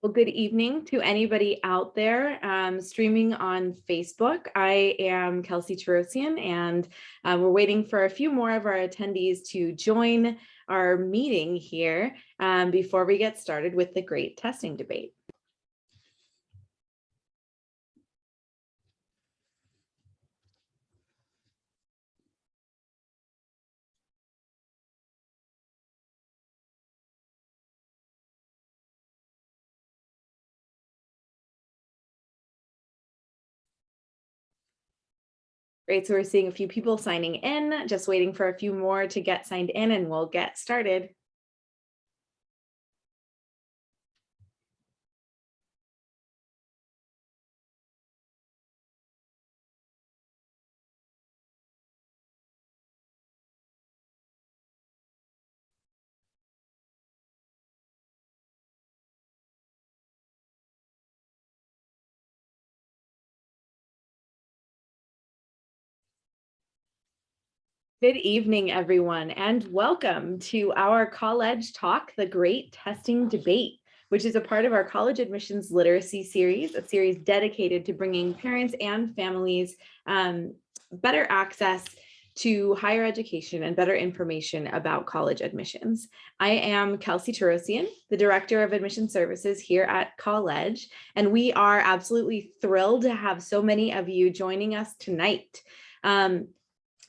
Well, good evening to anybody out there streaming on Facebook. I am Kelsey Terosian, and we're waiting for a few more of our attendees to join our meeting here before we get started with the great testing debate. Great, so we're seeing a few people signing in, just waiting for a few more to get signed in, and we'll get started. Good evening, everyone, and welcome to our College Talk, the Great Testing Debate, which is a part of our College Admissions Literacy Series, a series dedicated to bringing parents and families better access to higher education and better information about college admissions. I am Kelsey Terosian, the Director of Admission Services here at College, and we are absolutely thrilled to have so many of you joining us tonight.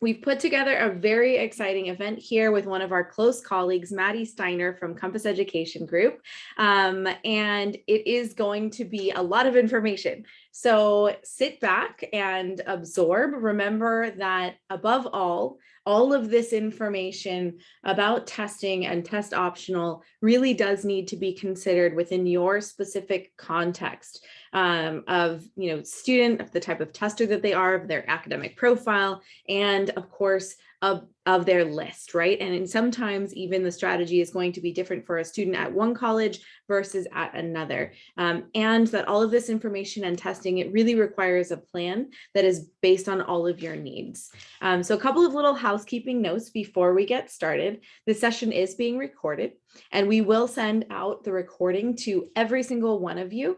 We've put together a very exciting event here with one of our close colleagues, Maddie Steiner from Compass Education Group, and it is going to be a lot of information. So sit back and absorb. Remember that above all of this information about testing and test optional really does need to be considered within your specific context of student, of the type of tester that they are, of their academic profile, and of course of their list, right? And sometimes even the strategy is going to be different for a student at one college versus at another. And that all of this information and testing, it really requires a plan that is based on all of your needs. So a couple of little housekeeping notes before we get started. This session is being recorded, and we will send out the recording to every single one of you.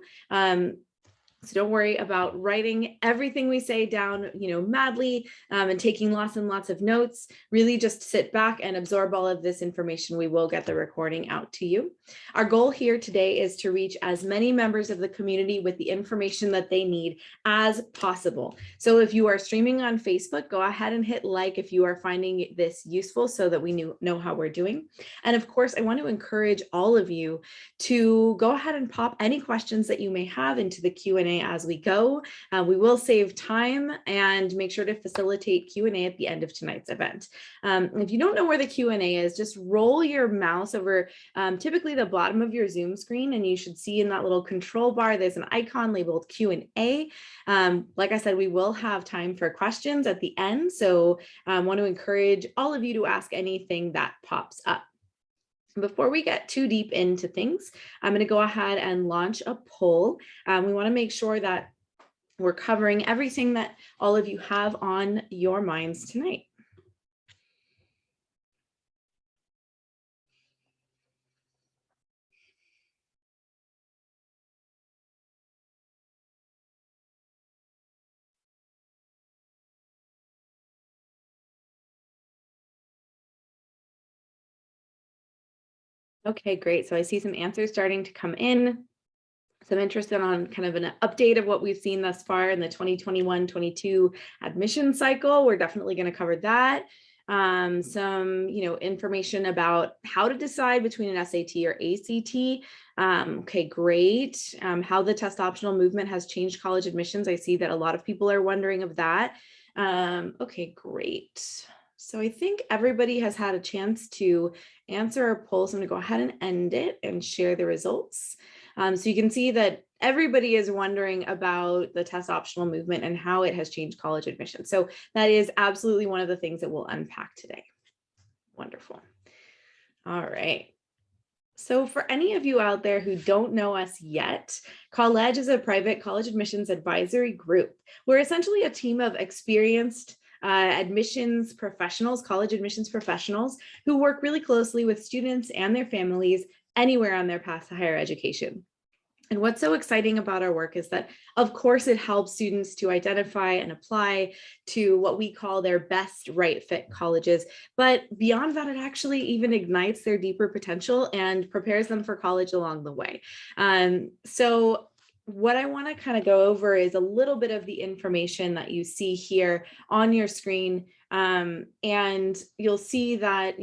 So don't worry about writing everything we say down, madly and taking lots and lots of notes. Really just sit back and absorb all of this information. We will get the recording out to you. Our goal here today is to reach as many members of the community with the information that they need as possible. So if you are streaming on Facebook, go ahead and hit like if you are finding this useful so that we know how we're doing. And of course, I want to encourage all of you to go ahead and pop any questions that you may have into the Q&A as we go. We will save time and make sure to facilitate Q&A at the end of tonight's event. If you don't know where the Q&A is, just roll your mouse over typically the bottom of your Zoom screen, and you should see in that little control bar, there's an icon labeled Q&A. Like I said, we will have time for questions at the end. So I want to encourage all of you to ask anything that pops up. Before we get too deep into things, I'm going to go ahead and launch a poll. We want to make sure that we're covering everything that all of you have on your minds tonight. Okay, great. So I see some answers starting to come in. So I'm interested on kind of an update of what we've seen thus far in the 2021-22 admission cycle. We're definitely going to cover that. Some, information about how to decide between an SAT or ACT. Okay, great. How the test optional movement has changed college admissions. I see that a lot of people are wondering of that. Okay, great. So I think everybody has had a chance to answer our poll. So I'm going to go ahead and end it and share the results. So you can see that everybody is wondering about the test optional movement and how it has changed college admission. So that is absolutely one of the things that we'll unpack today. Wonderful. All right. So for any of you out there who don't know us yet, College is a private college admissions advisory group. We're essentially a team of experienced admissions professionals, college admissions professionals, who work really closely with students and their families anywhere on their path to higher education. And what's so exciting about our work is that, of course, it helps students to identify and apply to what we call their best right fit colleges. But beyond that, it actually even ignites their deeper potential and prepares them for college along the way. So what I want to kind of go over is a little bit of the information that you see here on your screen. And you'll see that,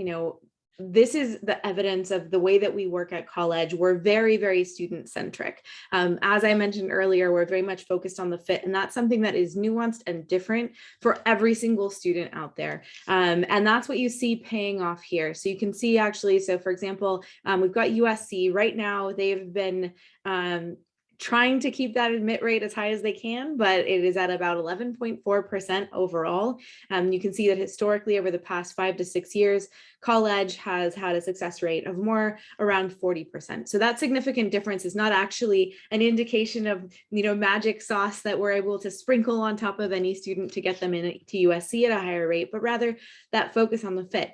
this is the evidence of the way that we work at college. We're very, very student centric. As I mentioned earlier, we're very much focused on the fit, and that's something that is nuanced and different for every single student out there. And that's what you see paying off here. So you can see actually, so for example, we've got USC right now. They've been trying to keep that admit rate as high as they can, but it is at about 11.4% overall. You can see that historically over the past 5 to 6 years, college has had a success rate of more around 40%. So that significant difference is not actually an indication of, magic sauce that we're able to sprinkle on top of any student to get them into USC at a higher rate, but rather that focus on the fit.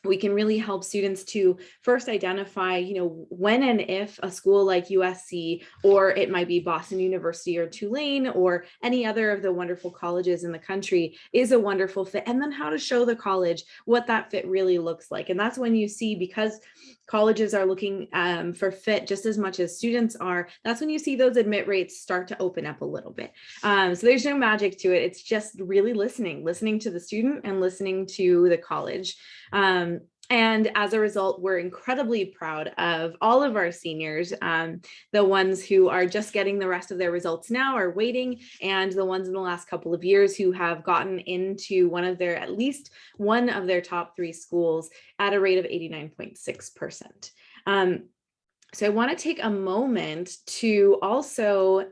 We can really help students to first identify, when and if a school like USC, or it might be Boston University or Tulane or any other of the wonderful colleges in the country is a wonderful fit, and then how to show the college what that fit really looks like. And that's when you see, because colleges are looking for fit just as much as students are, that's when you see those admit rates start to open up a little bit. So there's no magic to it. It's just really listening to the student and listening to the college. And as a result, we're incredibly proud of all of our seniors, the ones who are just getting the rest of their results now, are waiting, and the ones in the last couple of years who have gotten into at least one of their top 3 schools at a rate of 89.6%. So I want to take a moment to also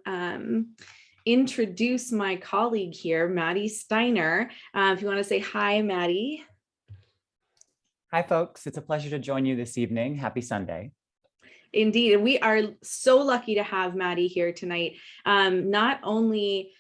introduce my colleague here, Maddie Steiner. If you want to say hi, Maddie. Hi, folks. It's a pleasure to join you this evening. Happy Sunday. Indeed. And we are so lucky to have Maddie here tonight. Not only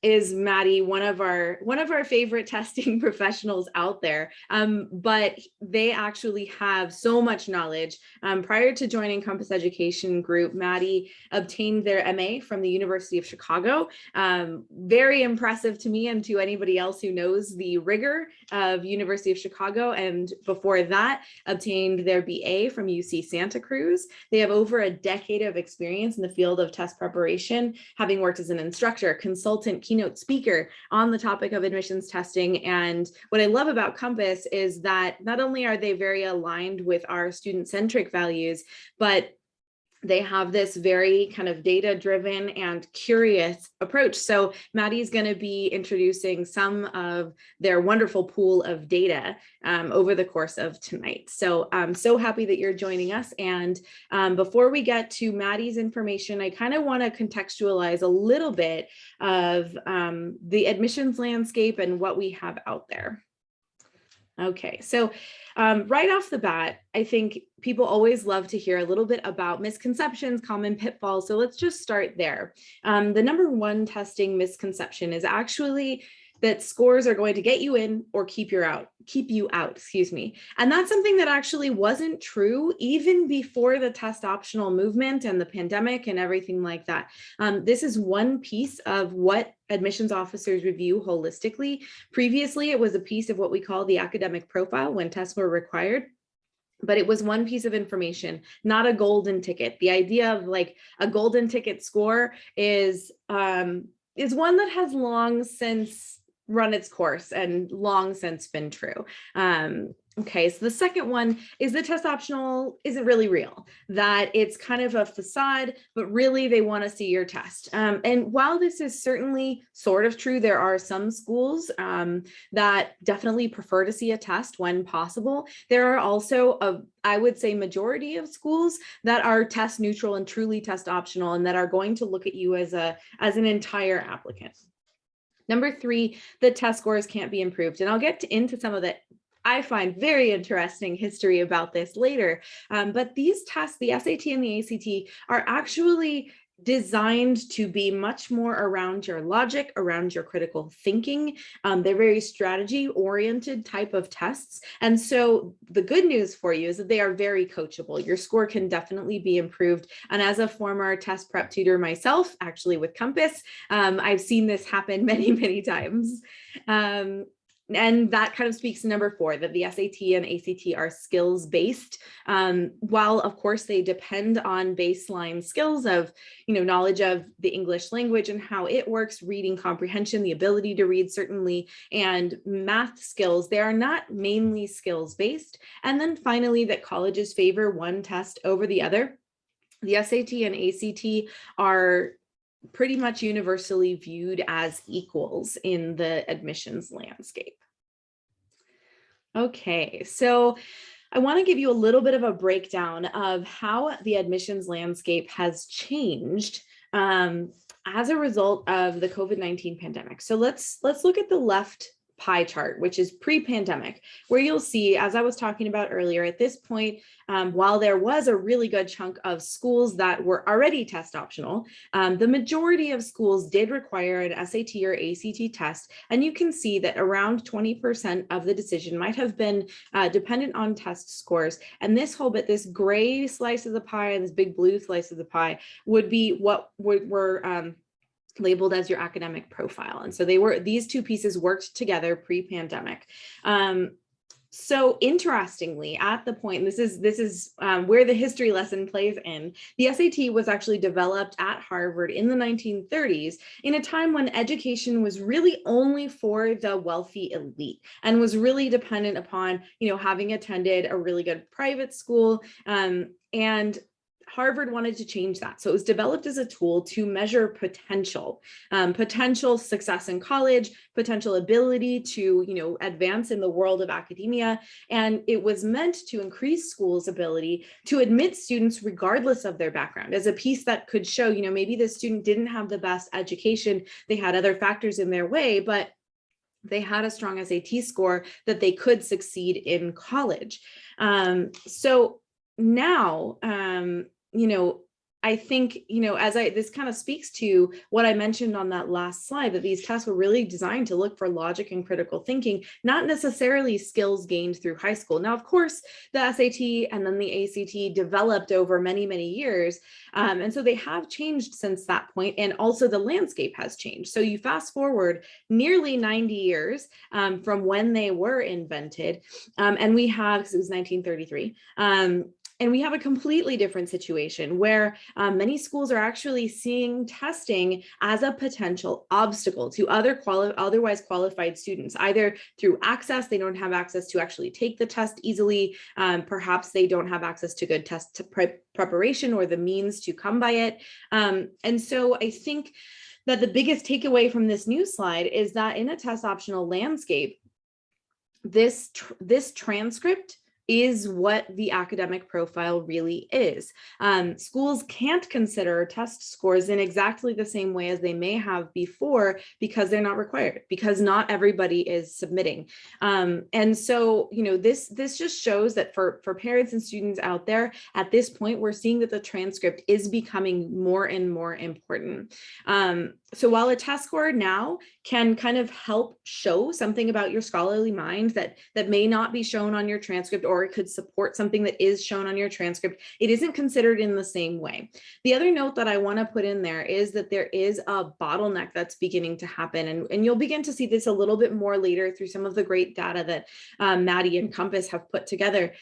is Maddie one of our favorite testing professionals out there, but they actually have so much knowledge. Prior to joining Compass Education Group, Maddie obtained their MA from the University of Chicago. Very impressive to me and to anybody else who knows the rigor of University of Chicago. And before that, obtained their BA from UC Santa Cruz. They have over a decade of experience in the field of test preparation, having worked as an instructor, consultant, keynote speaker on the topic of admissions testing. And what I love about Compass is that not only are they very aligned with our student-centric values, but they have this very kind of data-driven and curious approach. So Maddie's going to be introducing some of their wonderful pool of data over the course of tonight. So I'm so happy that you're joining us. And before we get to Maddie's information, I kind of want to contextualize a little bit of the admissions landscape and what we have out there. Okay, so right off the bat, I think people always love to hear a little bit about misconceptions, common pitfalls. So let's just start there. The number one testing misconception is actually that scores are going to get you in or keep you out, excuse me. And that's something that actually wasn't true even before the test optional movement and the pandemic and everything like that. This is one piece of what admissions officers review holistically. Previously, it was a piece of what we call the academic profile when tests were required. But it was one piece of information, not a golden ticket. The idea of like a golden ticket score is one that has long since run its course and long since been true. Okay, so the second one is the test optional isn't really real, that it's kind of a facade, but really they want to see your test. And while this is certainly sort of true, there are some schools that definitely prefer to see a test when possible. There are also I would say majority of schools that are test neutral and truly test optional, and that are going to look at you as an entire applicant. Number 3, the test scores can't be improved. And I'll get into some of the, I find, very interesting history about this later. But these tests, the SAT and the ACT, are actually designed to be much more around your logic, around your critical thinking. They're very strategy-oriented type of tests. And so the good news for you is that they are very coachable. Your score can definitely be improved. And as a former test prep tutor myself, actually with Compass, I've seen this happen many, many times. And that kind of speaks to number 4, that the SAT and ACT are skills-based. While of course they depend on baseline skills of, knowledge of the English language and how it works, reading comprehension, the ability to read certainly, and math skills, they are not mainly skills-based. And then finally, that colleges favor one test over the other. The SAT and ACT are pretty much universally viewed as equals in the admissions landscape. Okay, so I want to give you a little bit of a breakdown of how the admissions landscape has changed as a result of the COVID-19 pandemic. So let's look at the left pie chart, which is pre-pandemic, where you'll see, as I was talking about earlier, at this point, while there was a really good chunk of schools that were already test optional, the majority of schools did require an SAT or ACT test. And you can see that around 20% of the decision might have been dependent on test scores. And this whole bit, this gray slice of the pie and this big blue slice of the pie would be what were labeled as your academic profile. And so these two pieces worked together pre-pandemic. So interestingly, at the point, this is where the history lesson plays in, the SAT was actually developed at Harvard in the 1930s in a time when education was really only for the wealthy elite and was really dependent upon, having attended a really good private school, and Harvard wanted to change that. So it was developed as a tool to measure potential success in college, potential ability to, advance in the world of academia. And it was meant to increase schools' ability to admit students regardless of their background, as a piece that could show, maybe the student didn't have the best education, they had other factors in their way, but they had a strong SAT score that they could succeed in college. So now, I think, this kind of speaks to what I mentioned on that last slide, that these tests were really designed to look for logic and critical thinking, not necessarily skills gained through high school. Now, of course, the SAT and then the ACT developed over many, many years. And so they have changed since that point, and also the landscape has changed. So you fast forward nearly 90 years from when they were invented, and we have, because it was 1933, and we have a completely different situation where many schools are actually seeing testing as a potential obstacle to otherwise qualified students, either through access, they don't have access to actually take the test easily, perhaps they don't have access to good test preparation or the means to come by it. And so I think that the biggest takeaway from this news slide is that in a test optional landscape, this transcript is what the academic profile really is. Schools can't consider test scores in exactly the same way as they may have before because they're not required, because not everybody is submitting. And so, this just shows that for parents and students out there, at this point, we're seeing that the transcript is becoming more and more important. So while a test score now can kind of help show something about your scholarly mind that may not be shown on your transcript, or it could support something that is shown on your transcript, it isn't considered in the same way. The other note that I want to put in there is that there is a bottleneck that's beginning to happen. And you'll begin to see this a little bit more later through some of the great data that Maddie and Compass have put together.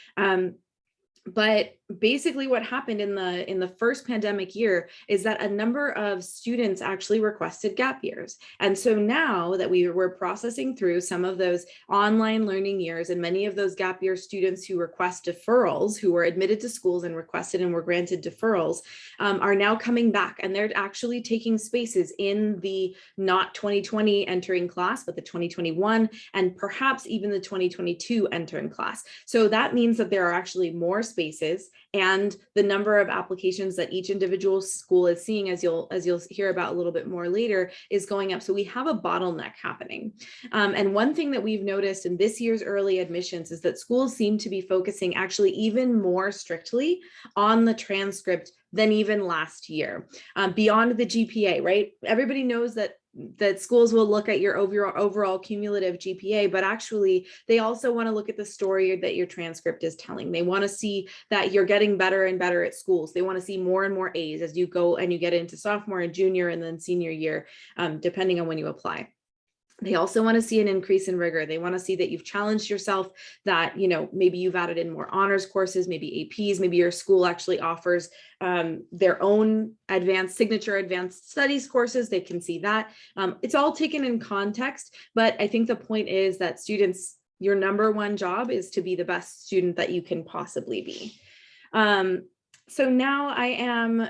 But basically what happened in the first pandemic year is that a number of students actually requested gap years. And so now that we were processing through some of those online learning years, and many of those gap year students who request deferrals, who were admitted to schools and requested and were granted deferrals, are now coming back, and they're actually taking spaces in the not 2020 entering class, but the 2021 and perhaps even the 2022 entering class. So that means that there are actually more spaces, and the number of applications that each individual school is seeing, as you'll hear about a little bit more later, is going up. So we have a bottleneck happening. And one thing that we've noticed in this year's early admissions is that schools seem to be focusing actually even more strictly on the transcript than even last year. Beyond the GPA, right? Everybody knows that schools will look at your overall cumulative GPA, but actually they also want to look at the story that your transcript is telling. They want to see that you're getting better and better at schools. They want to see more and more A's as you go and you get into sophomore and junior and then senior year, depending on when you apply. They also want to see an increase in rigor. They want to see that you've challenged yourself, that, maybe you've added in more honors courses, maybe APs, maybe your school actually offers their own signature advanced studies courses. They can see that. It's all taken in context, but I think the point is that students, your number one job is to be the best student that you can possibly be. So now I am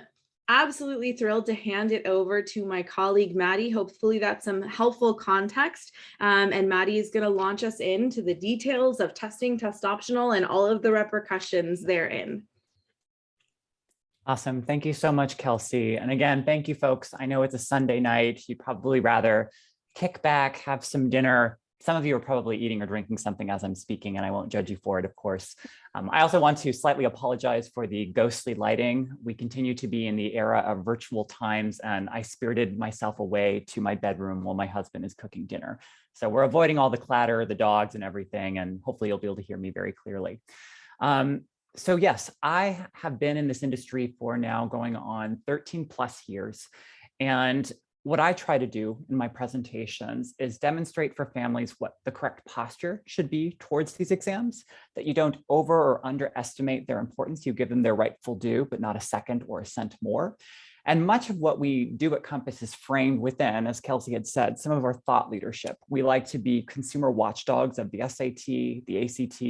absolutely thrilled to hand it over to my colleague, Maddie. Hopefully that's some helpful context. And Maddie is going to launch us into the details of testing, test optional, and all of the repercussions therein. Awesome. Thank you so much, Kelsey. And again, thank you, folks. I know it's a Sunday night. You'd probably rather kick back, have some dinner. Some of you are probably eating or drinking something as I'm speaking, and I won't judge you for it, of course. I also want to slightly apologize for the ghostly lighting. We continue to be in the era of virtual times, and I spirited myself away to my bedroom while my husband is cooking dinner. So we're avoiding all the clatter, the dogs and everything, and hopefully you'll be able to hear me very clearly. So yes, I have been in this industry for now going on 13 plus years. And what I try to do in my presentations is demonstrate for families what the correct posture should be towards these exams, that you don't over or underestimate their importance. You give them their rightful due, but not a second or a cent more. And much of what we do at Compass is framed within, as Kelsey had said, some of our thought leadership. We like to be consumer watchdogs of the SAT, the ACT,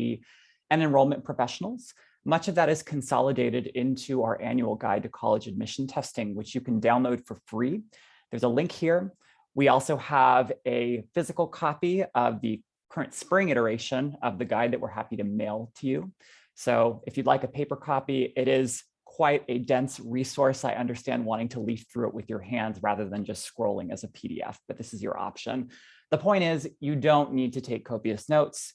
and enrollment professionals. Much of that is consolidated into our annual guide to college admission testing, which you can download for free. There's a link here. We also have a physical copy of the current spring iteration of the guide that we're happy to mail to you. So if you'd like a paper copy, it is quite a dense resource. I understand wanting to leaf through it with your hands rather than just scrolling as a PDF, but this is your option. The point is, you don't need to take copious notes.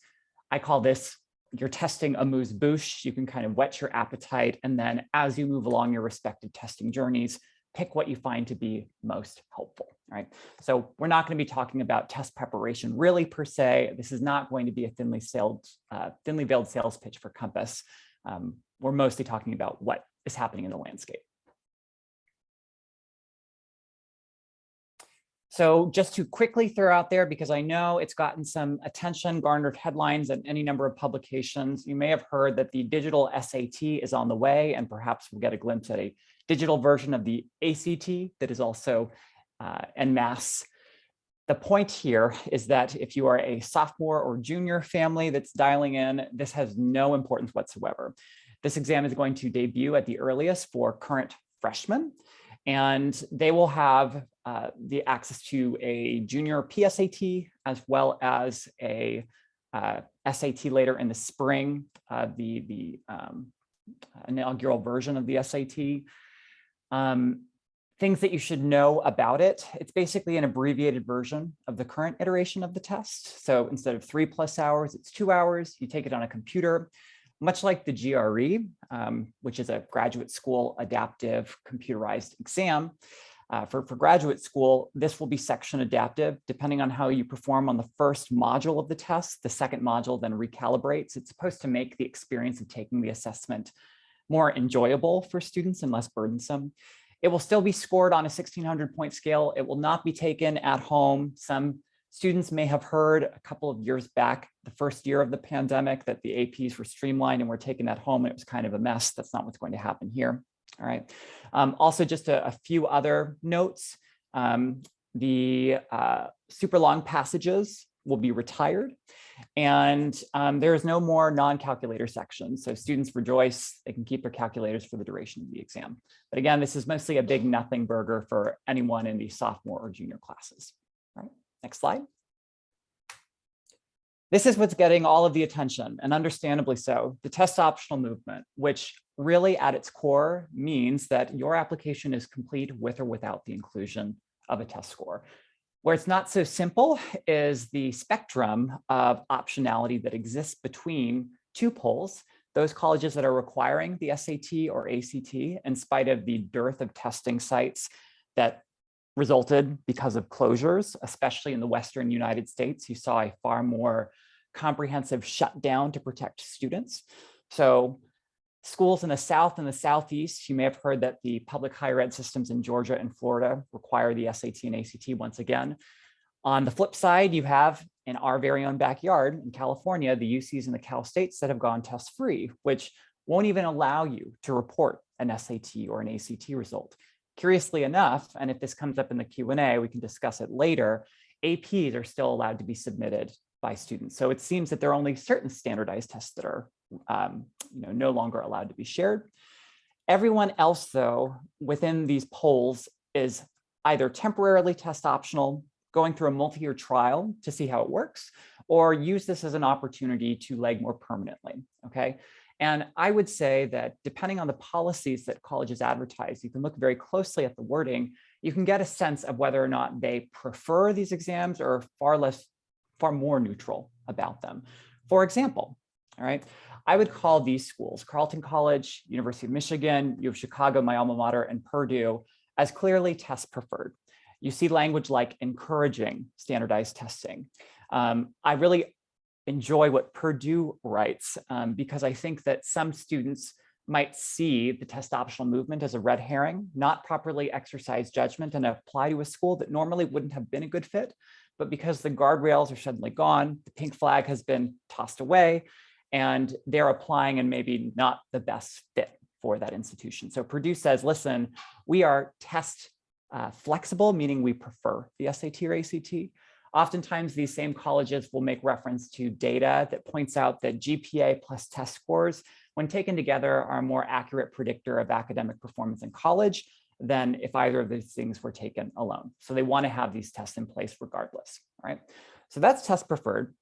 I call this your testing amuse-bouche. You can kind of whet your appetite, and then as you move along your respective testing journeys, pick what you find to be most helpful, right? So we're not going to be talking about test preparation really per se. This is not going to be a thinly veiled sales pitch for Compass. We're mostly talking about what is happening in the landscape. So just to quickly throw out there, because I know it's gotten some attention, garnered headlines in any number of publications, you may have heard that the digital SAT is on the way, and perhaps we'll get a glimpse at a digital version of the ACT that is also en masse. The point here is that if you are a sophomore or junior family that's dialing in, this has no importance whatsoever. This exam is going to debut at the earliest for current freshmen, and they will have the access to a junior PSAT as well as a SAT later in the spring, the inaugural version of the SAT. Things that you should know about it. It's basically an abbreviated version of the current iteration of the test. So instead of 3+ hours, it's 2 hours. You take it on a computer, much like the GRE, which is a graduate school adaptive computerized exam. For graduate school, this will be section adaptive. Depending on how you perform on the first module of the test, the second module then recalibrates. It's supposed to make the experience of taking the assessment more enjoyable for students and less burdensome. It will still be scored on a 1600-point scale. It will not be taken at home. Some students may have heard a couple of years back, the first year of the pandemic, that the APs were streamlined and were taken at home, and it was kind of a mess. That's not what's going to happen here. All right. Also, just a few other notes. The super long passages will be retired, and there is no more non-calculator section. So students rejoice, they can keep their calculators for the duration of the exam. But again, this is mostly a big nothing burger for anyone in the sophomore or junior classes. All right, next slide. This is what's getting all of the attention, and understandably so, the test optional movement, which really at its core means that your application is complete with or without the inclusion of a test score. Where it's not so simple is the spectrum of optionality that exists between two poles, those colleges that are requiring the SAT or ACT, in spite of the dearth of testing sites that resulted because of closures, especially in the Western United States, you saw a far more comprehensive shutdown to protect students. So schools in the South and the Southeast, you may have heard that the public higher ed systems in Georgia and Florida require the SAT and ACT once again. On the flip side, you have in our very own backyard in California, the UCs and the Cal States that have gone test-free, which won't even allow you to report an SAT or an ACT result. Curiously enough, and if this comes up in the Q&A, we can discuss it later, APs are still allowed to be submitted by students. So it seems that there are only certain standardized tests that are no longer allowed to be shared. Everyone else, though, within these polls is either temporarily test optional, going through a multi-year trial to see how it works, or use this as an opportunity to leg more permanently, okay? And I would say that depending on the policies that colleges advertise, you can look very closely at the wording, you can get a sense of whether or not they prefer these exams or far more neutral about them. For example, all right, I would call these schools, Carleton College, University of Michigan, U of Chicago, my alma mater, and Purdue, as clearly test preferred. You see language like encouraging standardized testing. I really enjoy what Purdue writes because I think that some students might see the test optional movement as a red herring, not properly exercise judgment and apply to a school that normally wouldn't have been a good fit. But because the guardrails are suddenly gone, the pink flag has been tossed away, and they're applying and maybe not the best fit for that institution. So Purdue says, listen, we are test flexible, meaning we prefer the SAT or ACT. Oftentimes, these same colleges will make reference to data that points out that GPA plus test scores, when taken together, are a more accurate predictor of academic performance in college than if either of these things were taken alone. So they want to have these tests in place regardless, right? So that's test preferred,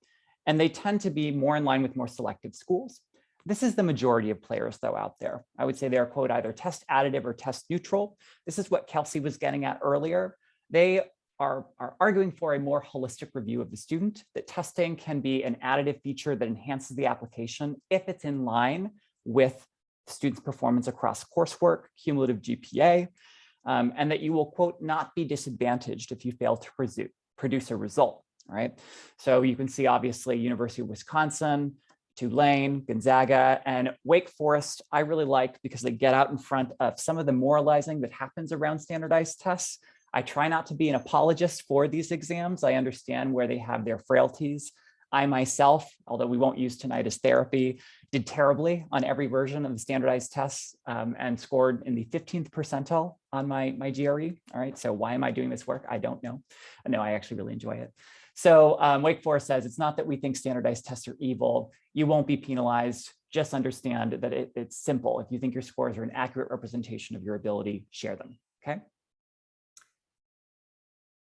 and they tend to be more in line with more selective schools. This is the majority of players, though, out there. I would say they are, quote, either test additive or test neutral. This is what Kelsey was getting at earlier. They are arguing for a more holistic review of the student, that testing can be an additive feature that enhances the application if it's in line with students' performance across coursework, cumulative GPA, and that you will, quote, not be disadvantaged if you fail to produce a result, all right? So you can see, obviously, University of Wisconsin, Tulane, Gonzaga, and Wake Forest, I really like because they get out in front of some of the moralizing that happens around standardized tests. I try not to be an apologist for these exams. I understand where they have their frailties. I myself, although we won't use tonight as therapy, did terribly on every version of the standardized tests and scored in the 15th percentile on my GRE. All right, so why am I doing this work? I don't know. No, I actually really enjoy it. So Wake Forest says, it's not that we think standardized tests are evil. You won't be penalized. Just understand that it's simple. If you think your scores are an accurate representation of your ability, share them, okay?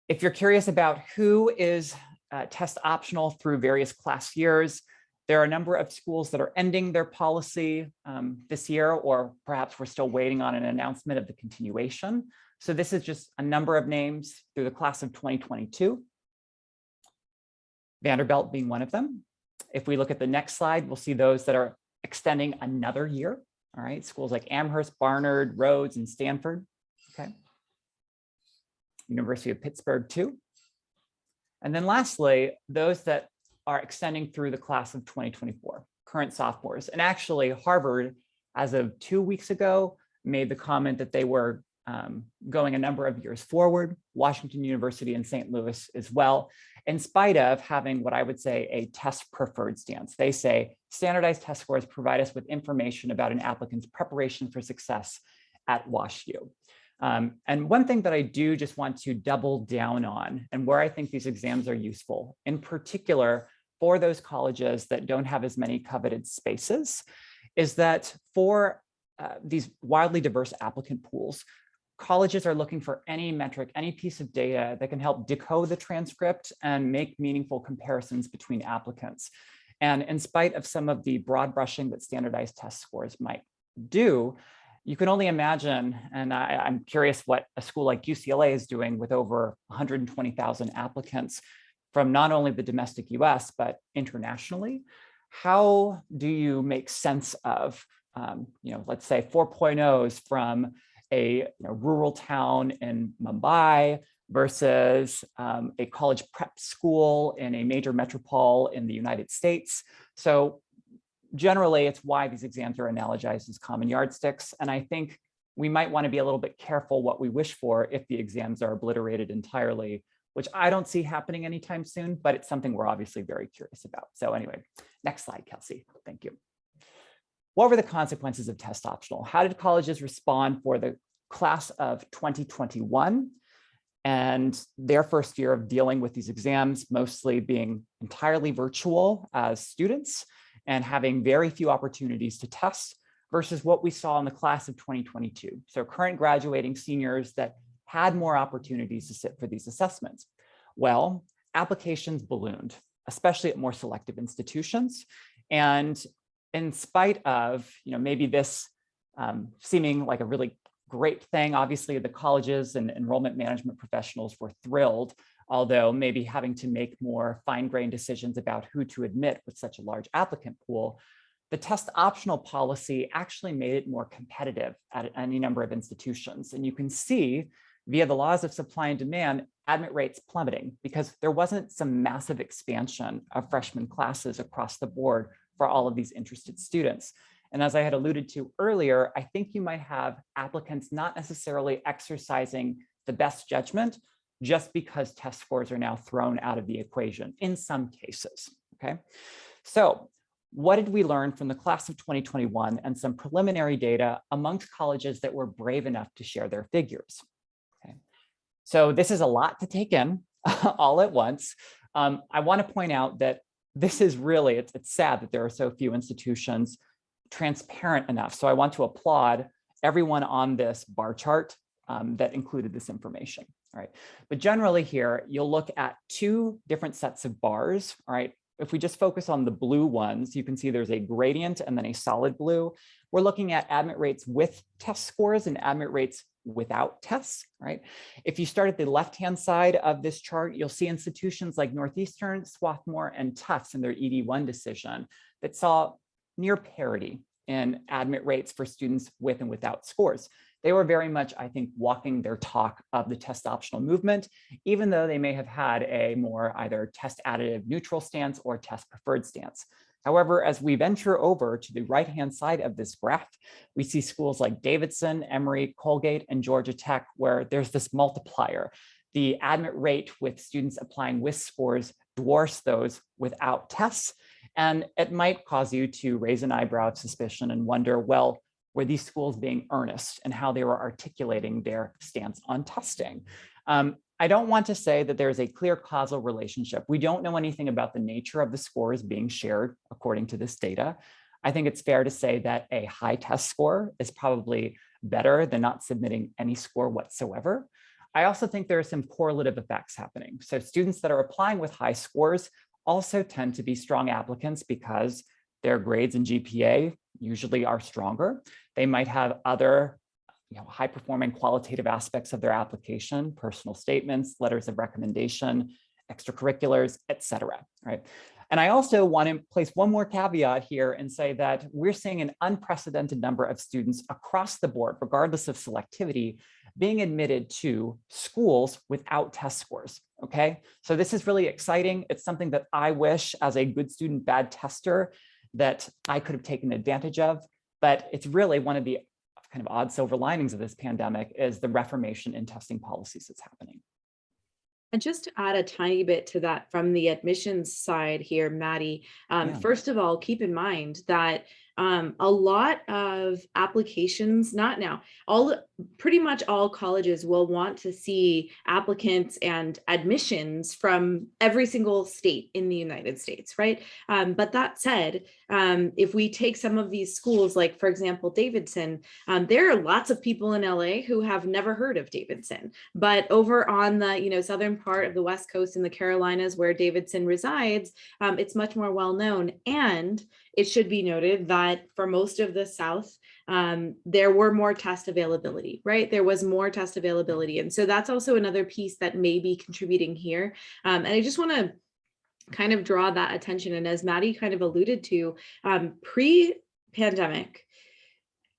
If you're curious about who is test optional through various class years, there are a number of schools that are ending their policy this year, or perhaps we're still waiting on an announcement of the continuation. So this is just a number of names through the class of 2022. Vanderbilt being one of them. If we look at the next slide, we'll see those that are extending another year. All right, schools like Amherst, Barnard, Rhodes, and Stanford. Okay. University of Pittsburgh too. And then lastly, those that are extending through the class of 2024, current sophomores. And actually Harvard, as of 2 weeks ago, made the comment that they were going a number of years forward, Washington University and St. Louis as well, in spite of having what I would say a test preferred stance. They say standardized test scores provide us with information about an applicant's preparation for success at WashU. And one thing that I do just want to double down on, and where I think these exams are useful, in particular for those colleges that don't have as many coveted spaces, is that for these wildly diverse applicant pools, colleges are looking for any metric, any piece of data that can help decode the transcript and make meaningful comparisons between applicants. And in spite of some of the broad brushing that standardized test scores might do, you can only imagine, and I'm curious what a school like UCLA is doing with over 120,000 applicants from not only the domestic US, but internationally. how do you make sense of, let's say 4.0s from a rural town in Mumbai versus a college prep school in a major metropole in the United States? So generally, it's why these exams are analogized as common yardsticks. And I think we might want to be a little bit careful what we wish for if the exams are obliterated entirely, which I don't see happening anytime soon, but it's something we're obviously very curious about. So anyway, next slide, Kelsey. Thank you. What were the consequences of test optional? How did colleges respond for the class of 2021 and their first year of dealing with these exams, mostly being entirely virtual as students and having very few opportunities to test, versus what we saw in the class of 2022? So current graduating seniors that had more opportunities to sit for these assessments. Well, applications ballooned, especially at more selective institutions. And in spite of maybe this seeming like a really great thing, obviously the colleges and enrollment management professionals were thrilled, although maybe having to make more fine-grained decisions about who to admit with such a large applicant pool, the test optional policy actually made it more competitive at any number of institutions. And you can see via the laws of supply and demand, admit rates plummeting because there wasn't some massive expansion of freshman classes across the board for all of these interested students. And as I had alluded to earlier, I think you might have applicants not necessarily exercising the best judgment just because test scores are now thrown out of the equation in some cases, okay? So what did we learn from the class of 2021 and some preliminary data amongst colleges that were brave enough to share their figures? Okay. So this is a lot to take in all at once. I want to point out that this is really, it's sad that there are so few institutions transparent enough. So I want to applaud everyone on this bar chart that included this information. All right. But generally here, you'll look at two different sets of bars. All right. If we just focus on the blue ones, you can see there's a gradient and then a solid blue. We're looking at admit rates with test scores and admit rates without tests, right? If you start at the left-hand side of this chart, you'll see institutions like Northeastern, Swarthmore, and Tufts in their ED1 decision that saw near parity in admit rates for students with and without scores. They were very much, I think, walking their talk of the test optional movement, even though they may have had a more either test additive neutral stance or test preferred stance. However, as we venture over to the right-hand side of this graph, we see schools like Davidson, Emory, Colgate, and Georgia Tech, where there's this multiplier. The admit rate with students applying with scores dwarfs those without tests. And it might cause you to raise an eyebrow of suspicion and wonder, well, were these schools being earnest in how they were articulating their stance on testing? I don't want to say that there's a clear causal relationship. We don't know anything about the nature of the scores being shared according to this data. I think it's fair to say that a high test score is probably better than not submitting any score whatsoever. I also think there are some correlative effects happening. So students that are applying with high scores also tend to be strong applicants because their grades and GPA usually are stronger. They might have other high-performing qualitative aspects of their application, personal statements, letters of recommendation, extracurriculars, et cetera, right? And I also want to place one more caveat here and say that we're seeing an unprecedented number of students across the board, regardless of selectivity, being admitted to schools without test scores, okay? So this is really exciting. It's something that I wish, as a good student, bad tester, that I could have taken advantage of, but it's really one of the kind of odd silver linings of this pandemic is the reformation in testing policies that's happening. And just to add a tiny bit to that from the admissions side here, Maddie, first of all, keep in mind that a lot of applications, not now, pretty much all colleges will want to see applicants and admissions from every single state in the United States, right? But that said, if we take some of these schools, like for example, Davidson, there are lots of people in LA who have never heard of Davidson, but over on the southern part of the West Coast in the Carolinas where Davidson resides, it's much more well known. And it should be noted that for most of the South, there were more test availability, right? There was more test availability. And so that's also another piece that may be contributing here. And I just want to kind of draw that attention. And as Maddie kind of alluded to, pre-pandemic,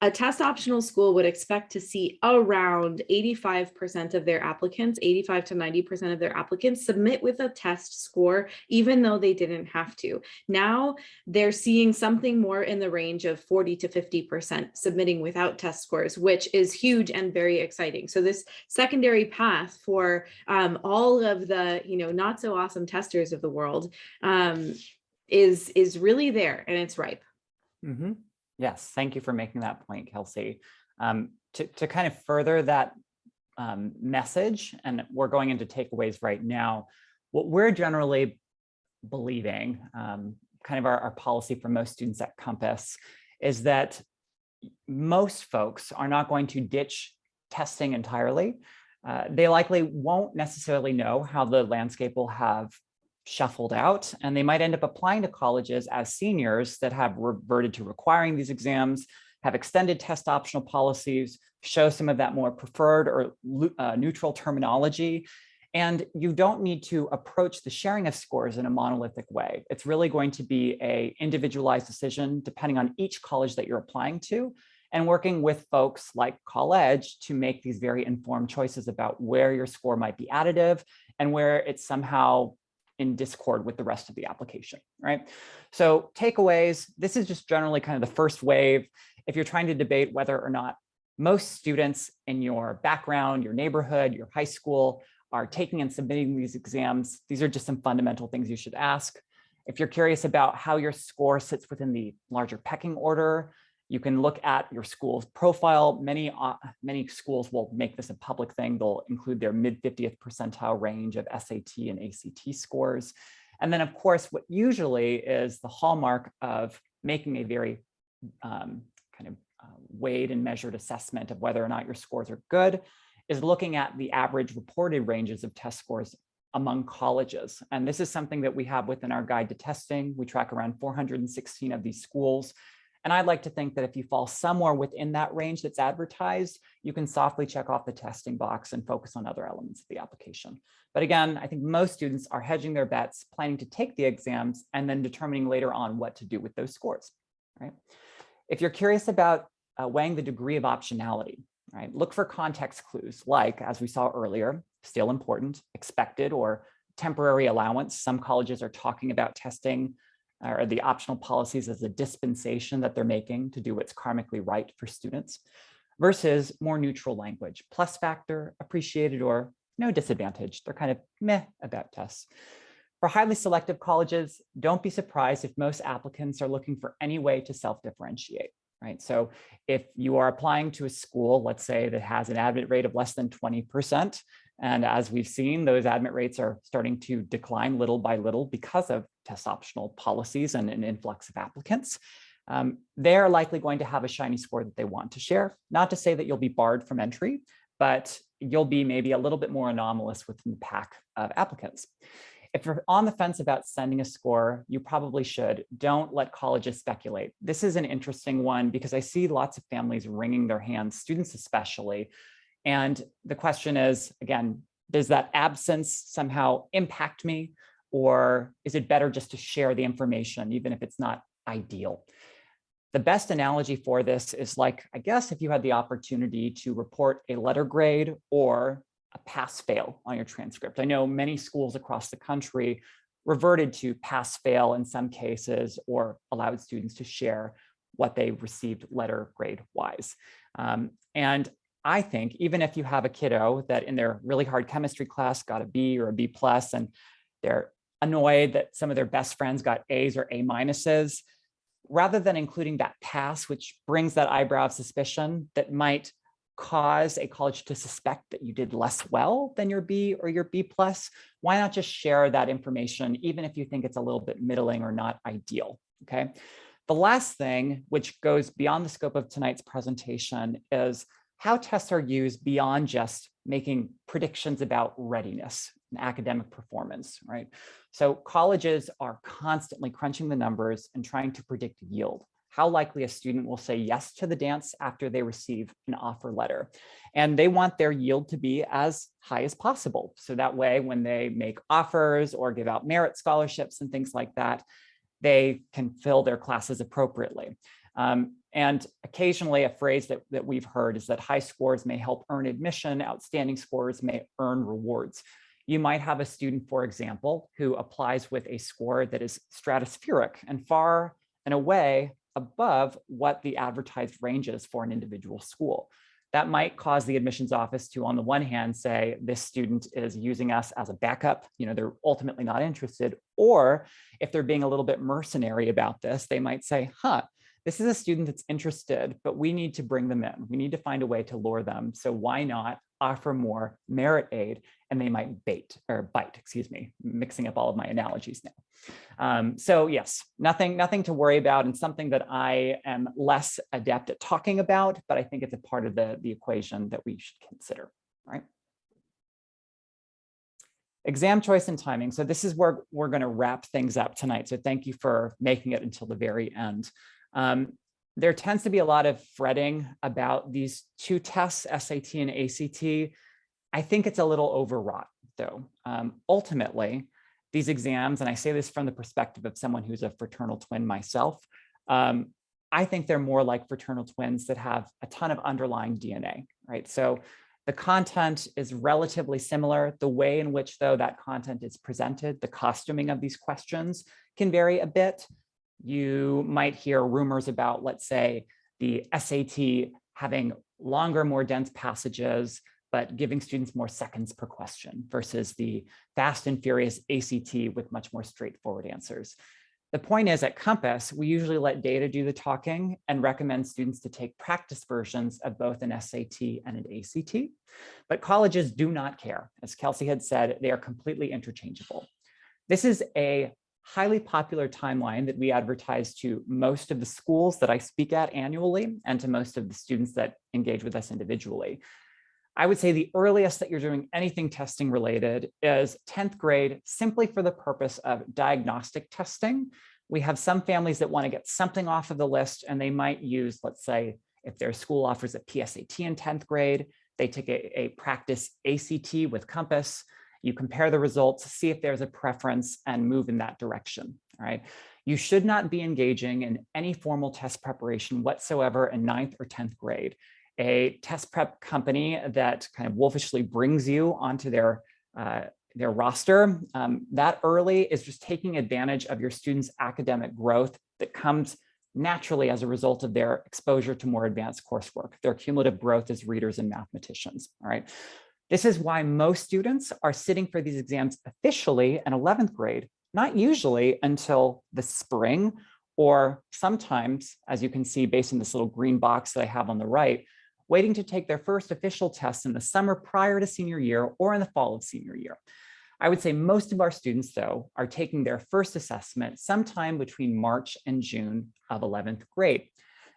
a test optional school would expect to see around 85% of their applicants, 85 to 90% of their applicants submit with a test score, even though they didn't have to. Now they're seeing something more in the range of 40 to 50% submitting without test scores, which is huge and very exciting. So this secondary path for all of the, not so awesome testers of the world is really there, and it's ripe. Mm-hmm. Yes, thank you for making that point, Kelsey. To kind of further that message, and we're going into takeaways right now, what we're generally believing, kind of our policy for most students at Compass, is that most folks are not going to ditch testing entirely. They likely won't necessarily know how the landscape will have shuffled out, and they might end up applying to colleges as seniors that have reverted to requiring these exams, have extended test optional policies, show some of that more preferred or neutral terminology. And you don't need to approach the sharing of scores in a monolithic way. It's really going to be an individualized decision depending on each college that you're applying to, and working with folks like College to make these very informed choices about where your score might be additive and where it's somehow in discord with the rest of the application, right? So takeaways, this is just generally kind of the first wave. If you're trying to debate whether or not most students in your background, your neighborhood, your high school are taking and submitting these exams, these are just some fundamental things you should ask. If you're curious about how your score sits within the larger pecking order, you can look at your school's profile. Many schools will make this a public thing. They'll include their mid-50th percentile range of SAT and ACT scores. And then, of course, what usually is the hallmark of making a very weighed and measured assessment of whether or not your scores are good is looking at the average reported ranges of test scores among colleges. And this is something that we have within our guide to testing. We track around 416 of these schools. And I'd like to think that if you fall somewhere within that range that's advertised, you can softly check off the testing box and focus on other elements of the application. But again, I think most students are hedging their bets, planning to take the exams, and then determining later on what to do with those scores, right? If you're curious about weighing the degree of optionality, right, look for context clues like, as we saw earlier, still important, expected, or temporary allowance. Some colleges are talking about testing or the optional policies as a dispensation that they're making to do what's karmically right for students, versus more neutral language, plus factor, appreciated, or no disadvantage. They're kind of meh about tests. For highly selective colleges, don't be surprised if most applicants are looking for any way to self-differentiate, right? So if you are applying to a school, let's say that has an admit rate of less than 20%, and as we've seen, those admit rates are starting to decline little by little because of test optional policies and an influx of applicants. They're likely going to have a shiny score that they want to share. Not to say that you'll be barred from entry, but you'll be maybe a little bit more anomalous within the pack of applicants. If you're on the fence about sending a score, you probably should. Don't let colleges speculate. This is an interesting one because I see lots of families wringing their hands, students especially. And the question is, again, does that absence somehow impact me? Or is it better just to share the information, even if it's not ideal? The best analogy for this is like, I guess, if you had the opportunity to report a letter grade or a pass-fail on your transcript. I know many schools across the country reverted to pass-fail in some cases or allowed students to share what they received letter grade-wise. And I think even if you have a kiddo that in their really hard chemistry class got a B or a B plus, and they're annoyed that some of their best friends got A's or A minuses, rather than including that pass, which brings that eyebrow of suspicion that might cause a college to suspect that you did less well than your B or your B plus, why not just share that information, even if you think it's a little bit middling or not ideal, okay? The last thing, which goes beyond the scope of tonight's presentation, is how tests are used beyond just making predictions about readiness and academic performance, right? So colleges are constantly crunching the numbers and trying to predict yield. how likely a student will say yes to the dance after they receive an offer letter. And they want their yield to be as high as possible. So that way, when they make offers or give out merit scholarships and things like that, they can fill their classes appropriately. And occasionally a phrase that we've heard is that high scores may help earn admission, outstanding scores may earn rewards. You might have a student, for example, who applies with a score that is stratospheric and far and away above what the advertised range is for an individual school. That might cause the admissions office to, on the one hand, say this student is using us as a backup, they're ultimately not interested. Or if they're being a little bit mercenary about this, they might say, this is a student that's interested, but we need to bring them in. We need to find a way to lure them. So why not offer more merit aid? And they might bite, mixing up all of my analogies now. So yes, nothing to worry about, and something that I am less adept at talking about, but I think it's a part of the equation that we should consider, right? Exam choice and timing. So this is where we're going to wrap things up tonight. So thank you for making it until the very end. There tends to be a lot of fretting about these two tests, SAT and ACT. I think it's a little overwrought, though. Ultimately, these exams, and I say this from the perspective of someone who's a fraternal twin myself, I think they're more like fraternal twins that have a ton of underlying DNA, right? So the content is relatively similar. The way in which, though, that content is presented, the costuming of these questions can vary a bit. You might hear rumors about, let's say, the SAT having longer, more dense passages, but giving students more seconds per question versus the fast and furious ACT with much more straightforward answers. The point is, at Compass, we usually let data do the talking and recommend students to take practice versions of both an SAT and an ACT. But colleges do not care. As Kelsey had said, they are completely interchangeable. This is a highly popular timeline that we advertise to most of the schools that I speak at annually and to most of the students that engage with us individually. I would say the earliest that you're doing anything testing related is 10th grade, simply for the purpose of diagnostic testing. We have some families that want to get something off of the list, and they might use, let's say, if their school offers a PSAT in 10th grade, they take a practice ACT with Compass. You compare the results, see if there's a preference, and move in that direction, all right? You should not be engaging in any formal test preparation whatsoever in 9th or 10th grade. A test prep company that kind of wolfishly brings you onto their roster that early is just taking advantage of your students' academic growth that comes naturally as a result of their exposure to more advanced coursework, their cumulative growth as readers and mathematicians, all right? This is why most students are sitting for these exams officially in 11th grade, not usually until the spring, or sometimes, as you can see based on this little green box that I have on the right, waiting to take their first official test in the summer prior to senior year or in the fall of senior year. I would say most of our students, though, are taking their first assessment sometime between March and June of 11th grade.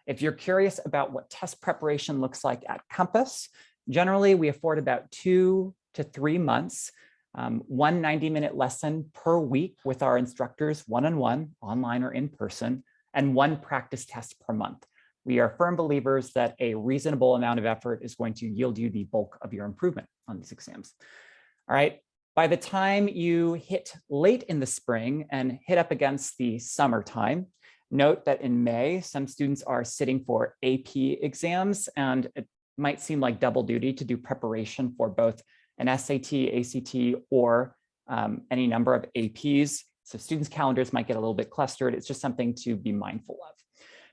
If you're curious about what test preparation looks like at Compass, generally we afford about 2 to 3 months, one 90-minute lesson per week with our instructors one-on-one, online or in person, and one practice test per month. We are firm believers that a reasonable amount of effort is going to yield you the bulk of your improvement on these exams. All right, by the time you hit late in the spring and hit up against the summertime, note that in May, some students are sitting for AP exams, and it might seem like double duty to do preparation for both an SAT, ACT, or any number of APs. So students' calendars might get a little bit clustered. It's just something to be mindful of.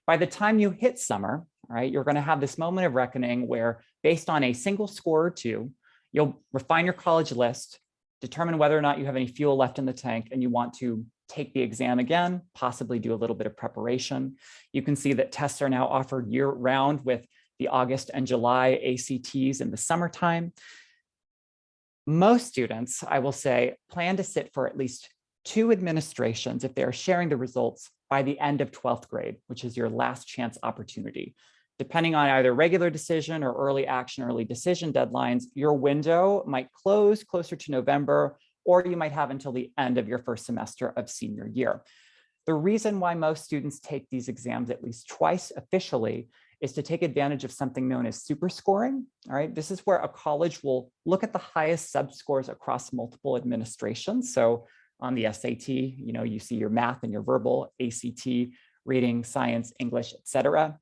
By the time you hit summer, all right, you're going to have this moment of reckoning where, based on a single score or two, you'll refine your college list, determine whether or not you have any fuel left in the tank, and you want to take the exam again, possibly do a little bit of preparation. You can see that tests are now offered year-round with the August and July ACTs in the summertime. Most students, I will say, plan to sit for at least 2 administrations if they're sharing the results by the end of 12th grade, which is your last chance opportunity. Depending on either regular decision or early action, early decision deadlines, your window might close closer to November, or you might have until the end of your first semester of senior year. The reason why most students take these exams at least twice officially is to take advantage of something known as super scoring. All right, this is where a college will look at the highest subscores across multiple administrations. So on the SAT, you see your math and your verbal, ACT, reading, science, English, etc.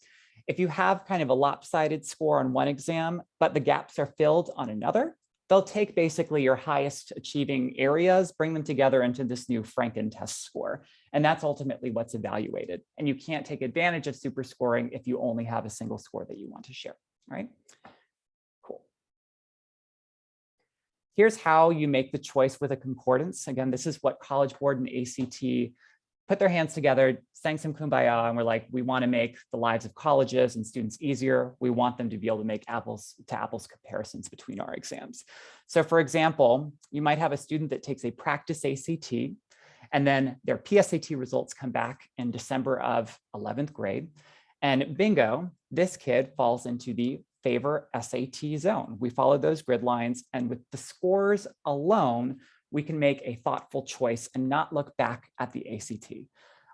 If you have kind of a lopsided score on one exam, but the gaps are filled on another, they'll take basically your highest achieving areas, bring them together into this new Franken test score. And that's ultimately what's evaluated. And you can't take advantage of super scoring if you only have a single score that you want to share, right? Cool. Here's how you make the choice with a concordance. Again, this is what College Board and ACT put their hands together, sang some kumbaya, and we're like, we want to make the lives of colleges and students easier. We want them to be able to make apples to apples comparisons between our exams. So for example, you might have a student that takes a practice ACT, and then their PSAT results come back in December of 11th grade. And bingo, this kid falls into the favor SAT zone. We follow those grid lines, and with the scores alone, we can make a thoughtful choice and not look back at the ACT.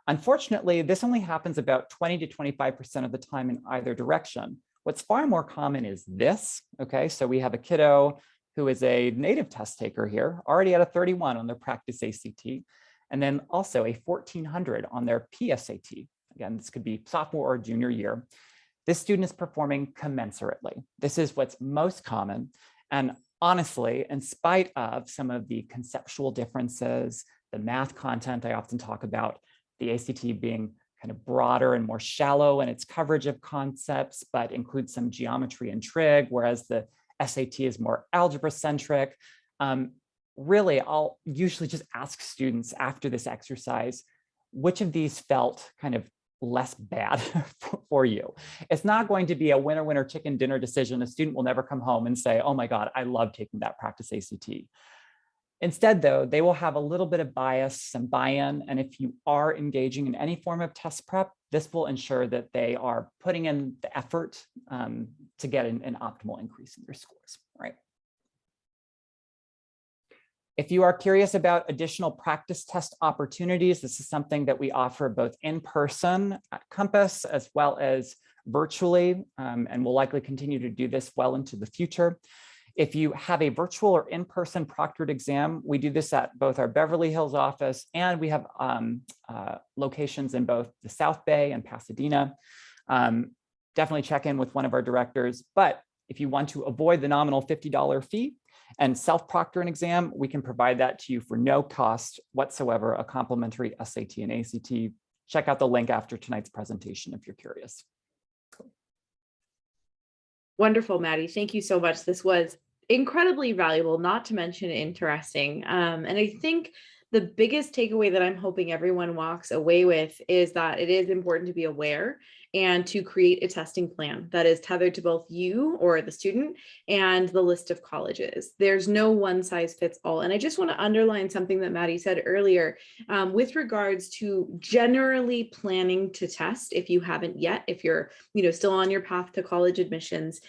Unfortunately, this only happens about 20 to 25% of the time in either direction. What's far more common is this, okay? So we have a kiddo who is a native test taker here, already at a 31 on their practice ACT, and then also a 1400 on their PSAT. Again, this could be sophomore or junior year. This student is performing commensurately. This is what's most common. And honestly, in spite of some of the conceptual differences, the math content I often talk about, the ACT being kind of broader and more shallow in its coverage of concepts, but includes some geometry and trig, whereas the SAT is more algebra-centric. Really, I'll usually just ask students after this exercise, which of these felt kind of less bad for you. It's not going to be a winner chicken dinner decision. A student will never come home and say, oh my God, I love taking that practice ACT. Instead, though, they will have a little bit of bias, some buy-in. And if you are engaging in any form of test prep, this will ensure that they are putting in the effort to get an optimal increase in their scores, right? If you are curious about additional practice test opportunities, this is something that we offer both in person at Compass as well as virtually, and we'll likely continue to do this well into the future. If you have a virtual or in-person proctored exam, we do this at both our Beverly Hills office, and we have locations in both the South Bay and Pasadena. Definitely check in with one of our directors. But if you want to avoid the nominal $50 fee, and self-proctor an exam, we can provide that to you for no cost whatsoever, a complimentary SAT and ACT. Check out the link after tonight's presentation if you're curious. Cool. Wonderful, Maddie. Thank you so much. This was incredibly valuable, not to mention interesting. And I think the biggest takeaway that I'm hoping everyone walks away with is that it is important to be aware and to create a testing plan that is tethered to both you or the student and the list of colleges. There's no one size fits all. And I just want to underline something that Maddie said earlier with regards to generally planning to test if you haven't yet, if you're still on your path to college admissions.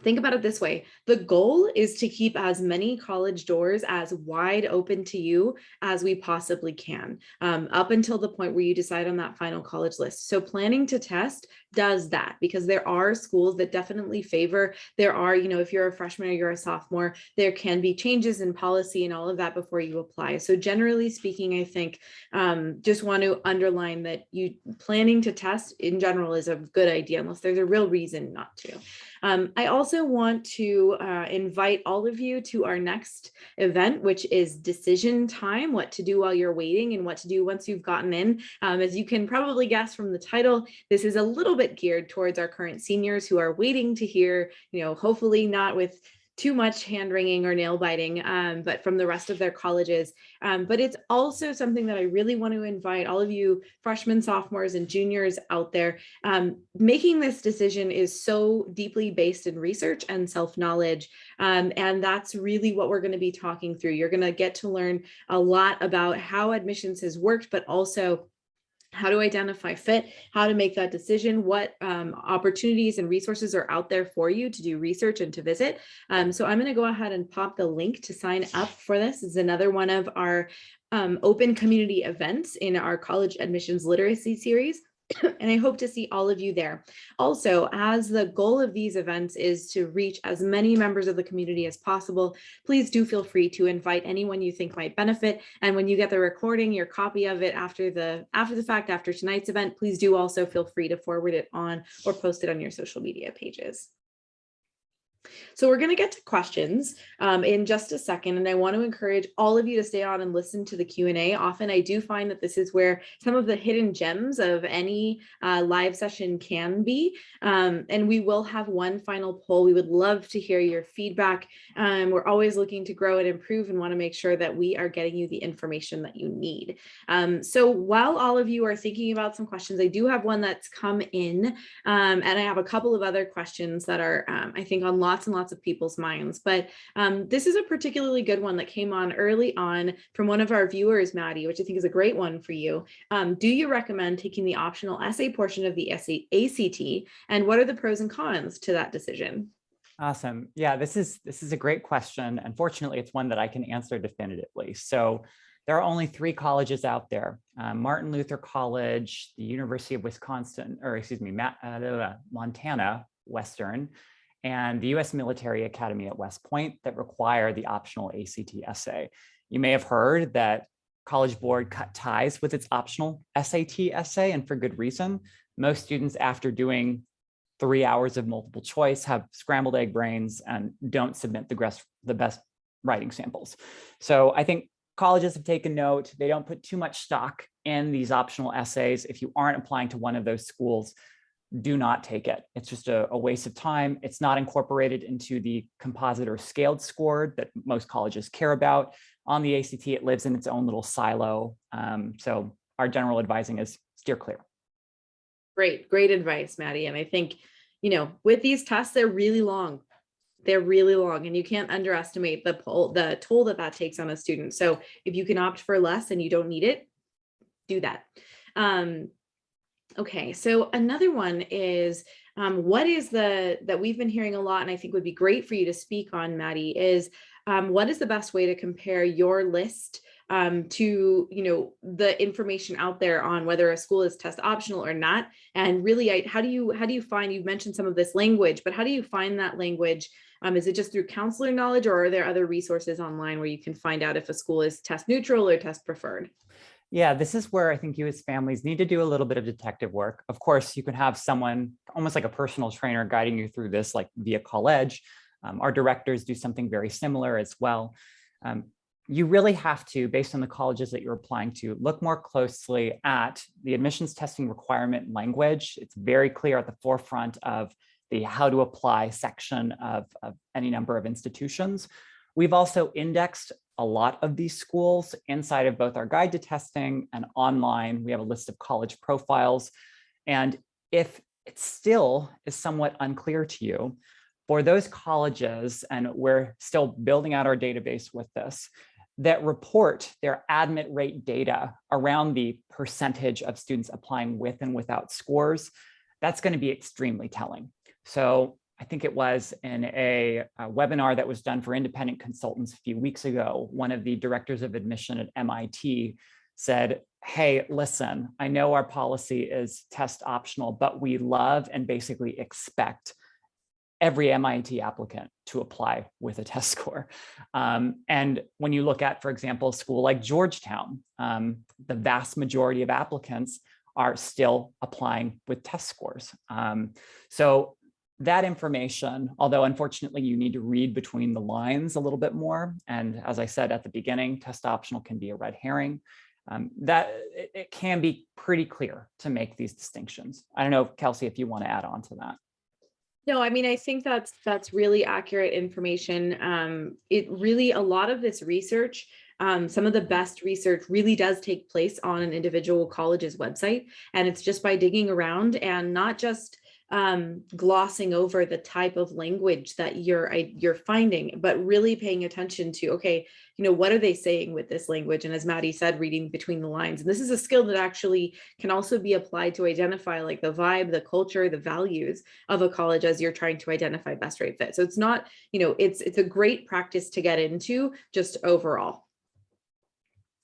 Think about it this way. The goal is to keep as many college doors as wide open to you as we possibly can, up until the point where you decide on that final college list. So planning to test does that, because there are schools that definitely favor, there are, if you're a freshman or you're a sophomore, there can be changes in policy and all of that before you apply. So generally speaking, I think just want to underline that planning to test in general is a good idea, unless there's a real reason not to. I also want to invite all of you to our next event, which is decision time, what to do while you're waiting and what to do once you've gotten in. As you can probably guess from the title, this is a little bit geared towards our current seniors who are waiting to hear, hopefully not with too much hand wringing or nail biting, but from the rest of their colleges. But it's also something that I really want to invite all of you freshmen, sophomores, and juniors out there. Making this decision is so deeply based in research and self-knowledge. And that's really what we're going to be talking through. You're going to get to learn a lot about how admissions has worked, but also how to identify fit, how to make that decision, what opportunities and resources are out there for you to do research and to visit. So I'm going to go ahead and pop the link to sign up for this. This is another one of our open community events in our college admissions literacy series. And I hope to see all of you there. Also, as the goal of these events is to reach as many members of the community as possible, please do feel free to invite anyone you think might benefit. And when you get the recording, your copy of it after the fact, after tonight's event, please do also feel free to forward it on or post it on your social media pages. So we're going to get to questions in just a second, and I want to encourage all of you to stay on and listen to the Q&A. Often I do find that this is where some of the hidden gems of any live session can be, and we will have one final poll. We would love to hear your feedback. We're always looking to grow and improve and want to make sure that we are getting you the information that you need. So while all of you are thinking about some questions, I do have one that's come in, and I have a couple of other questions that are, I think, on lots and lots of people's minds. But this is a particularly good one that came on early on from one of our viewers, Maddie, which I think is a great one for you. Do you recommend taking the optional essay portion of the ACT? And what are the pros and cons to that decision? Awesome. Yeah, this is a great question. Unfortunately, it's one that I can answer definitively. So there are only 3 colleges out there: Martin Luther College, the University of Wisconsin, or excuse me, Montana Western, and the U.S. Military Academy at West Point that require the optional ACT essay. You may have heard that College Board cut ties with its optional SAT essay, and for good reason. Most students, after doing 3 hours of multiple choice, have scrambled egg brains and don't submit the best writing samples. So I think colleges have taken note. They don't put too much stock in these optional essays. If you aren't applying to one of those schools, do not take it. It's just a waste of time. It's not incorporated into the composite or scaled score that most colleges care about. On the ACT, it lives in its own little silo. So our general advising is steer clear. Great advice, Maddie. And I think, with these tests, they're really long. They're really long, and you can't underestimate the toll that takes on a student. So if you can opt for less and you don't need it, do that. Okay, so another one is what is that we've been hearing a lot, and I think would be great for you to speak on, Maddie, is what is the best way to compare your list to the information out there on whether a school is test optional or not? And really, how do you find, you've mentioned some of this language, but how do you find that language? Is it just through counselor knowledge, or are there other resources online where you can find out if a school is test neutral or test preferred? Yeah, this is where I think you as families need to do a little bit of detective work. Of course, you can have someone almost like a personal trainer guiding you through this, like via College. Our directors do something very similar as well. You really have to, based on the colleges that you're applying to, look more closely at the admissions testing requirement language. It's very clear at the forefront of the how to apply section of any number of institutions. We've also indexed a lot of these schools inside of both our guide to testing and online. We have a list of college profiles. And if it still is somewhat unclear to you, for those colleges, and we're still building out our database with this, that report their admit rate data around the percentage of students applying with and without scores, that's going to be extremely telling. So I think it was in a webinar that was done for independent consultants a few weeks ago, one of the directors of admission at MIT said, hey, listen, I know our policy is test optional, but we love and basically expect every MIT applicant to apply with a test score. And when you look at, for example, a school like Georgetown, the vast majority of applicants are still applying with test scores. So that information, although unfortunately you need to read between the lines a little bit more, and as I said at the beginning, test optional can be a red herring, that it can be pretty clear to make these distinctions. I don't know, Kelsey, if you want to add on to that. No, I mean, I think that's really accurate information. It really, a lot of this research, some of the best research really does take place on an individual college's website. And it's just by digging around and not just glossing over the type of language that you're finding, but really paying attention to, okay, what are they saying with this language? And as Maddie said, reading between the lines. And this is a skill that actually can also be applied to identify like the vibe, the culture, the values of a college as you're trying to identify best right fit. So it's not, it's a great practice to get into just overall.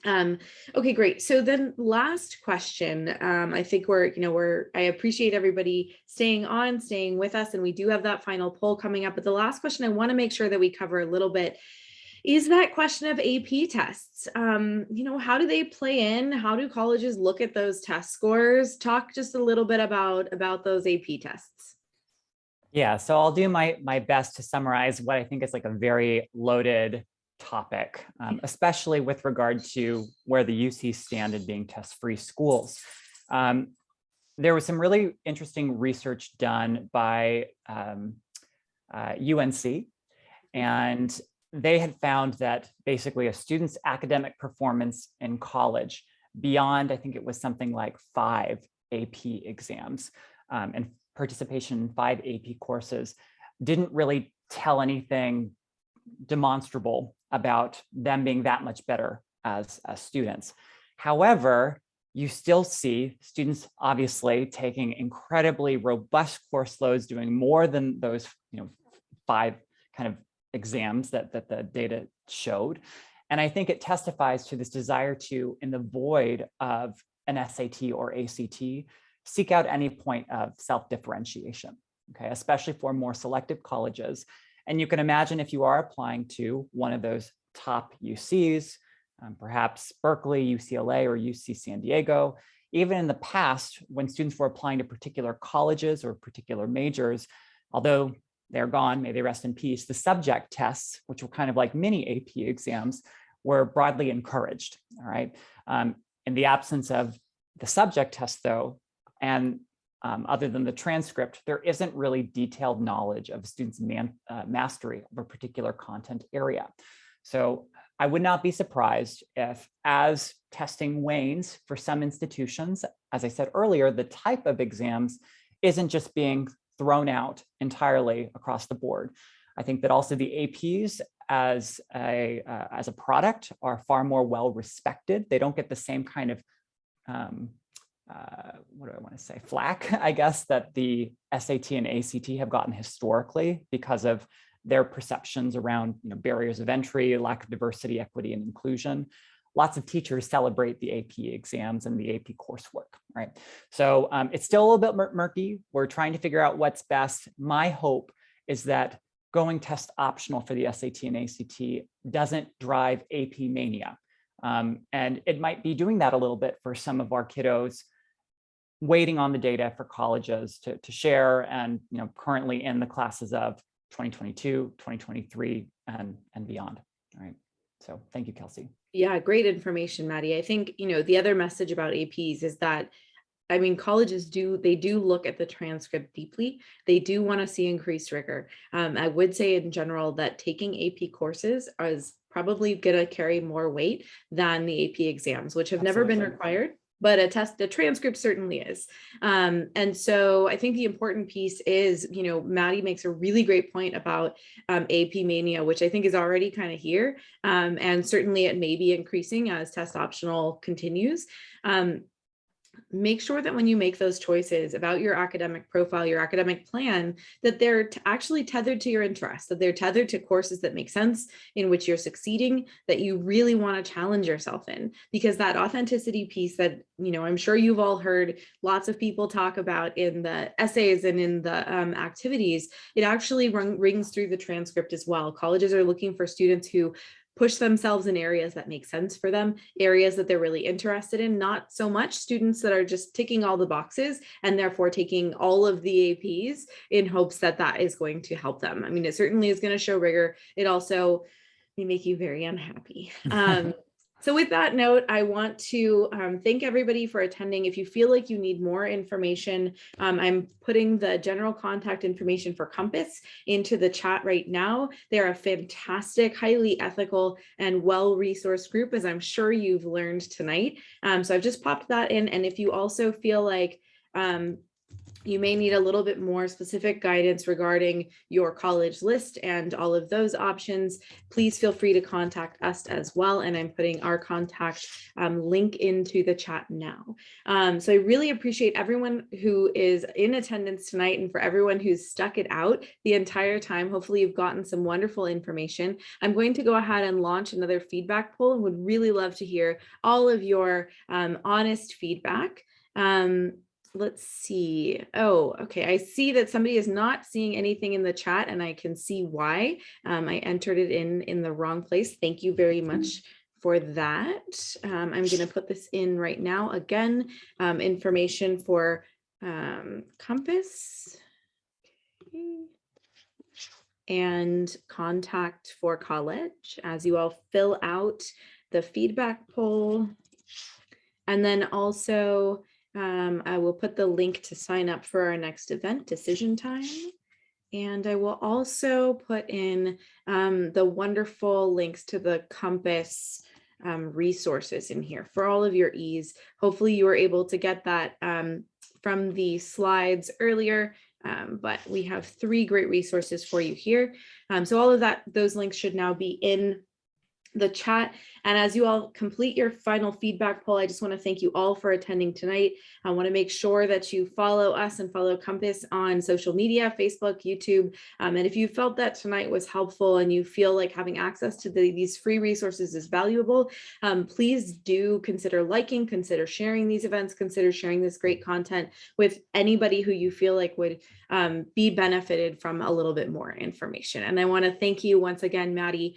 Okay, great. So then last question, I think I appreciate everybody staying with us, and we do have that final poll coming up. But the last question I want to make sure that we cover a little bit is that question of AP tests. How do they play in? How do colleges look at those test scores? Talk just a little bit about those AP tests. Yeah, so I'll do my best to summarize what I think is like a very loaded topic, especially with regard to where the UC stand in being test-free schools. There was some really interesting research done by UNC, and they had found that basically a student's academic performance in college beyond, I think it was something like 5 AP exams and participation in 5 AP courses didn't really tell anything demonstrable about them being that much better as students. However, you still see students obviously taking incredibly robust course loads, doing more than those 5 kind of exams that the data showed. And I think it testifies to this desire to, in the void of an SAT or ACT, seek out any point of self-differentiation, okay, especially for more selective colleges. And you can imagine if you are applying to one of those top UCs, perhaps Berkeley, UCLA, or UC San Diego, even in the past, when students were applying to particular colleges or particular majors, although they're gone, may they rest in peace, the subject tests, which were kind of like mini AP exams, were broadly encouraged, all right? In the absence of the subject test, though, and other than the transcript, there isn't really detailed knowledge of a student's mastery of a particular content area. So I would not be surprised if, as testing wanes for some institutions, as I said earlier, the type of exams isn't just being thrown out entirely across the board. I think that also the APs as a product are far more well respected. They don't get the same kind of what do I want to say, flack, I guess, that the SAT and ACT have gotten historically because of their perceptions around barriers of entry, lack of diversity, equity, and inclusion. Lots of teachers celebrate the AP exams and the AP coursework, right? So it's still a little bit murky. We're trying to figure out what's best. My hope is that going test optional for the SAT and ACT doesn't drive AP mania. And it might be doing that a little bit for some of our kiddos, waiting on the data for colleges to share, and currently in the classes of 2022, 2023, and beyond. All right. So thank you, Kelsey. Yeah, great information, Maddie. I think, the other message about APs is that, colleges do look at the transcript deeply. They do want to see increased rigor. I would say in general that taking AP courses is probably going to carry more weight than the AP exams, which have never been required. But a transcript certainly is. And so I think the important piece is, Maddie makes a really great point about AP mania, which I think is already kind of here. And certainly it may be increasing as test optional continues. Make sure that when you make those choices about your academic profile, your academic plan, that they're actually tethered to your interests, that they're tethered to courses that make sense, in which you're succeeding, that you really want to challenge yourself in. Because that authenticity piece that, I'm sure you've all heard lots of people talk about in the essays and in the activities, it actually rings through the transcript as well. Colleges are looking for students who push themselves in areas that make sense for them, areas that they're really interested in, not so much students that are just ticking all the boxes and therefore taking all of the APs in hopes that that is going to help them. It certainly is going to show rigor. It also may make you very unhappy. So with that note, I want to thank everybody for attending. If you feel like you need more information, I'm putting the general contact information for Compass into the chat right now. They're a fantastic, highly ethical, and well-resourced group, as I'm sure you've learned tonight. So I've just popped that in. And if you also feel like You may need a little bit more specific guidance regarding your college list and all of those options. Please feel free to contact us as well. And I'm putting our contact link into the chat now. So I really appreciate everyone who is in attendance tonight, and for everyone who's stuck it out the entire time. Hopefully you've gotten some wonderful information. I'm going to go ahead and launch another feedback poll and would really love to hear all of your honest feedback. Let's see. Oh, okay. I see that somebody is not seeing anything in the chat, and I can see why. I entered it in the wrong place. Thank you very much for that. I'm going to put this in right now. Again, information for Compass and contact for college as you all fill out the feedback poll. And then also, I will put the link to sign up for our next event, Decision Time. And I will also put in the wonderful links to the Compass resources in here for all of your ease. Hopefully you were able to get that from the slides earlier, but we have 3 great resources for you here. So all of those links should now be in the chat. And as you all complete your final feedback poll, I just want to thank you all for attending tonight. I want to make sure that you follow us and follow Compass on social media, Facebook, YouTube. And if you felt that tonight was helpful and you feel like having access to these free resources is valuable, please do consider liking, consider sharing these events, consider sharing this great content with anybody who you feel like would be benefited from a little bit more information. And I want to thank you once again, Maddie.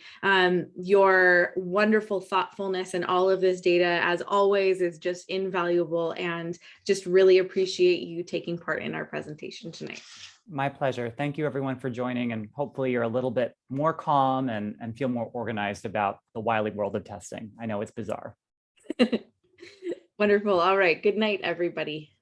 Your wonderful thoughtfulness and all of this data, as always, is just invaluable, and just really appreciate you taking part in our presentation tonight. My pleasure. Thank you everyone for joining, and hopefully you're a little bit more calm and feel more organized about the wily world of testing. I know it's bizarre. Wonderful. All right. Good night, everybody.